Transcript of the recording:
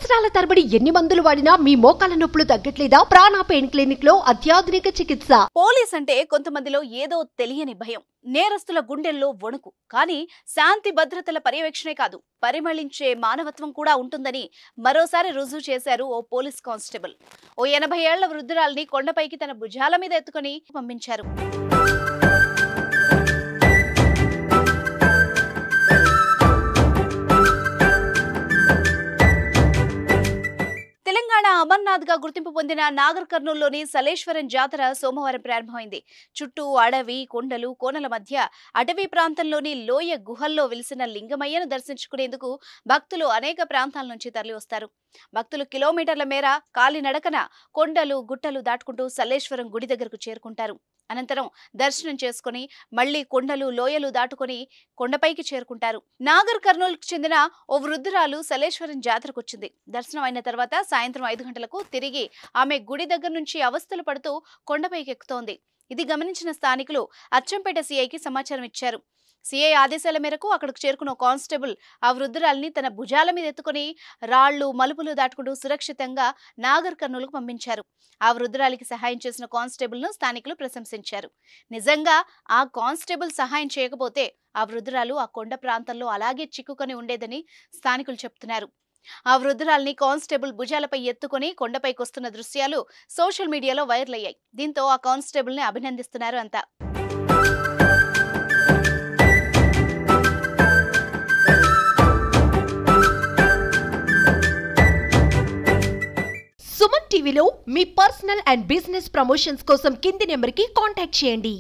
సంవత్సరాల తరబడి ఎన్ని మందులు వాడినా మీ మోకాల నొప్పులు తగ్గట్లేదా? ప్రాణ పెయిన్ క్లినిక్ లో అత్యాధునిక చికిత్స. పోలీస్ అంటే కొంతమందిలో ఏదో తెలియని భయం, నేరస్తుల గుండెల్లో వణుకు. కానీ శాంతి భద్రతల పర్యవేక్షణే కాదు, పరిమళించే మానవత్వం కూడా ఉంటుందని మరోసారి రుజువు చేశారు ఓ పోలీస్ కానిస్టేబుల్. ఓ 80 ఏళ్ల వృద్ధురాల్ని కొండపైకి తన భుజాల మీద ఎత్తుకుని పంపించారు. తెలంగాణ అమర్నాథ్ గా గుర్తింపు పొందిన నాగర్ కర్నూలులోని సలేశ్వరం జాతర సోమవారం ప్రారంభమైంది. చుట్టూ అడవి, కొండలు, కోనల మధ్య అటవీ ప్రాంతంలోని లోయ గుహల్లో వెలిసిన లింగమయ్యను దర్శించుకునేందుకు భక్తులు అనేక ప్రాంతాల నుంచి తరలివస్తారు. భక్తులు కిలోమీటర్ల మేర కాలినడకన కొండలు, గుట్టలు దాటుకుంటూ సలేశ్వరం గుడి దగ్గరకు చేరుకుంటారు. అనంతరం దర్శనం చేసుకుని మళ్లీ కొండలు, లోయలు దాటుకుని కొండపైకి చేరుకుంటారు. నాగర్ కర్నూలుకు చెందిన ఓ వృద్ధురాలు సలేశ్వరం జాతరకొచ్చింది. దర్శనం అయిన తర్వాత సాయంత్రం 5 గంటలకు తిరిగి ఆమె గుడి దగ్గర నుంచి అవస్థలు పడుతూ కొండపైకి ఎక్కుతోంది. ఇది గమనించిన స్థానికులు అచ్చంపేట సీఐకి సమాచారం ఇచ్చారు. సీఐ ఆదేశాల మేరకు అక్కడికి చేరుకున్న కానిస్టేబుల్ ఆ వృద్ధురాల్ని తన భుజాల మీద ఎత్తుకుని రాళ్లు, మలుపులు దాటుకుంటూ సురక్షితంగా నాగర్ కర్నూలుకు పంపించారు. ఆ వృద్ధురాలికి సహాయం చేసిన కానిస్టేబుల్ ను స్థానికులు ప్రశంసించారు. నిజంగా ఆ కానిస్టేబుల్ సహాయం చేయకపోతే ఆ వృద్ధురాలు ఆ కొండ ప్రాంతంలో అలాగే చిక్కుకొని ఉండేదని స్థానికులు చెప్తున్నారు. ఆ వృద్ధురాల్ని కానిస్టేబుల్ భుజాలపై ఎత్తుకుని కొండపైకి వస్తున్న దృశ్యాలు సోషల్ మీడియాలో వైరల్ అయ్యాయి. దీంతో ఆ కానిస్టేబుల్ ని అభినందిస్తున్నారు అంతా. సుమన్ టీవీలో మీ పర్సనల్ అండ్ బిజినెస్ ప్రమోషన్స్ కోసం కింది నెంబర్కి కాంటాక్ట్ చేయండి.